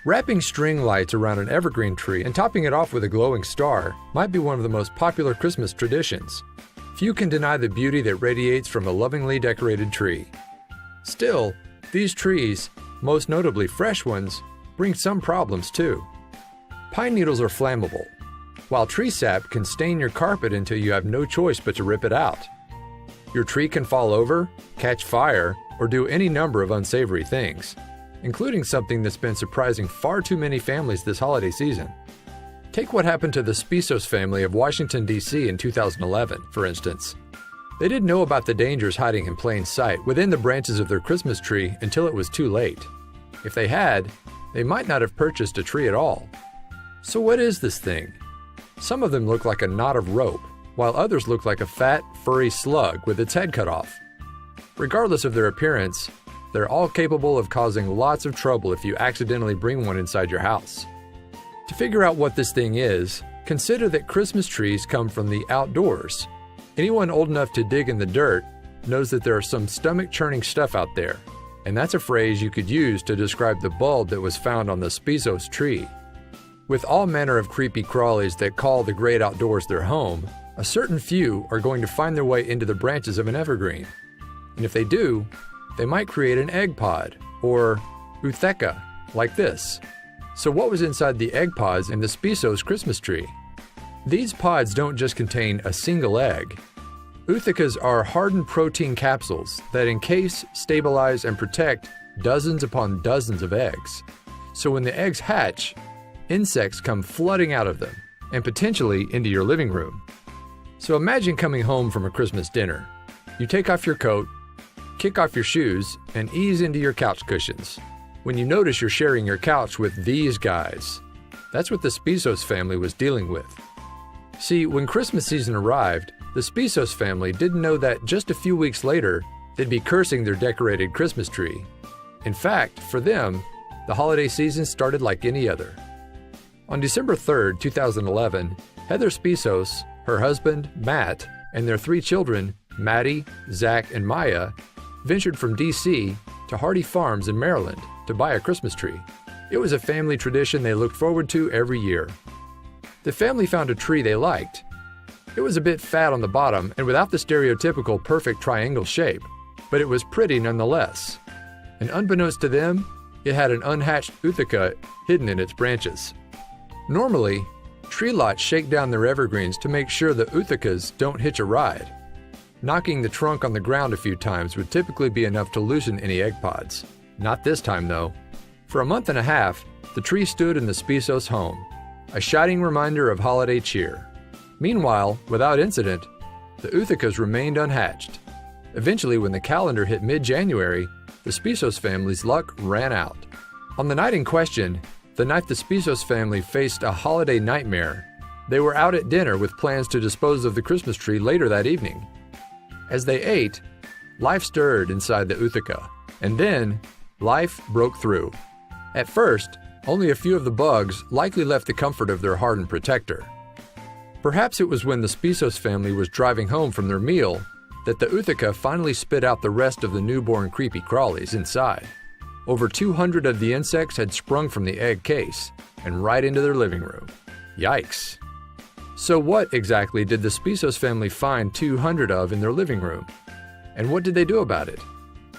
Wrapping string lights around an evergreen tree and topping it off with a glowing star might be one of the most popular Christmas traditions. Few can deny the beauty that radiates from a lovingly decorated tree. Still, these trees, most notably fresh ones, bring some problems too. Pine needles are flammable, while tree sap can stain your carpet until you have no choice but to rip it out. Your tree can fall over, catch fire, or do any number of unsavory things, including something that's been surprising far too many families this holiday season. Take what happened to the Spisos family of Washington, D.C. in 2011, for instance. They didn't know about the dangers hiding in plain sight within the branches of their Christmas tree until it was too late. If they had, they might not have purchased a tree at all. So what is this thing? Some of them look like a knot of rope, while others look like a fat, furry slug with its head cut off. Regardless of their appearance, they're all capable of causing lots of trouble if you accidentally bring one inside your house. To figure out what this thing is, consider that Christmas trees come from the outdoors. Anyone old enough to dig in the dirt knows that there are some stomach-churning stuff out there, and that's a phrase you could use to describe the bulb that was found on the Spisos tree. With all manner of creepy crawlies that call the great outdoors their home, a certain few are going to find their way into the branches of an evergreen. And if they do, they might create an egg pod, or ootheca, like this. So what was inside the egg pods in the Spisos Christmas tree? These pods don't just contain a single egg. Oothecas are hardened protein capsules that encase, stabilize, and protect dozens upon dozens of eggs. So when the eggs hatch, insects come flooding out of them, and potentially into your living room. So imagine coming home from a Christmas dinner. You take off your coat, kick off your shoes, and ease into your couch cushions, when you notice you're sharing your couch with these guys. That's what the Spisos family was dealing with. See, when Christmas season arrived, the Spisos family didn't know that just a few weeks later, they'd be cursing their decorated Christmas tree. In fact, for them, the holiday season started like any other. On December 3rd, 2011, Heather Spisos, her husband, Matt, and their 3 children, Maddie, Zach, and Maya, ventured from D.C. to Hardy Farms in Maryland to buy a Christmas tree. It was a family tradition they looked forward to every year. The family found a tree they liked. It was a bit fat on the bottom and without the stereotypical perfect triangle shape, but it was pretty nonetheless. And unbeknownst to them, it had an unhatched ootheca hidden in its branches. Normally, tree lots shake down their evergreens to make sure the oothecas don't hitch a ride. Knocking the trunk on the ground a few times would typically be enough to loosen any egg pods. Not this time, though. For a month and a half, the tree stood in the Spisos home, a shining reminder of holiday cheer. Meanwhile, without incident, the oothecas remained unhatched. Eventually, when the calendar hit mid-January, the Spisos family's luck ran out. On the night in question, the night the Spisos family faced a holiday nightmare, they were out at dinner with plans to dispose of the Christmas tree later that evening. As they ate, life stirred inside the ootheca, and then life broke through. At first, only a few of the bugs likely left the comfort of their hardened protector. Perhaps it was when the Spisos family was driving home from their meal that the ootheca finally spit out the rest of the newborn creepy crawlies inside. Over 200 of the insects had sprung from the egg case and right into their living room. Yikes. So what exactly did the Spisos family find 200 of in their living room? And what did they do about it?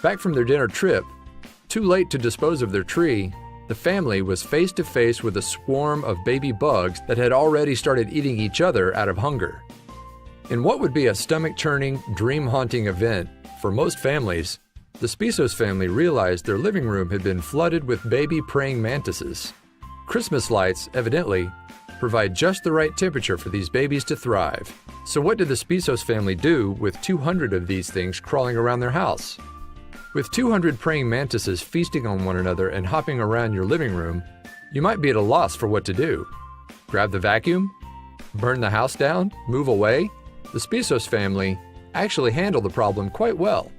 Back from their dinner trip, too late to dispose of their tree, the family was face to face with a swarm of baby bugs that had already started eating each other out of hunger. In what would be a stomach-churning, dream-haunting event for most families, the Spisos family realized their living room had been flooded with baby praying mantises. Christmas lights, evidently, provide just the right temperature for these babies to thrive. So what did the Spisos family do with 200 of these things crawling around their house? With 200 praying mantises feasting on one another and hopping around your living room, you might be at a loss for what to do. Grab the vacuum? Burn the house down? Move away? The Spisos family actually handled the problem quite well.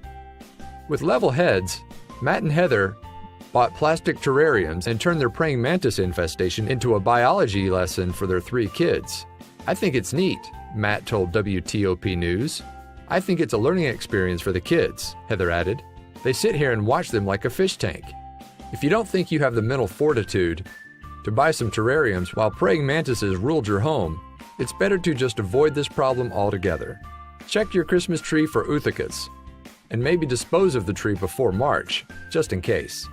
With level heads, Matt and Heather bought plastic terrariums and turned their praying mantis infestation into a biology lesson for their 3 kids. I think it's neat, Matt told WTOP News. I think it's a learning experience for the kids, Heather added. They sit here and watch them like a fish tank. If you don't think you have the mental fortitude to buy some terrariums while praying mantises ruled your home, it's better to just avoid this problem altogether. Check your Christmas tree for Eutychus, and maybe dispose of the tree before March, just in case.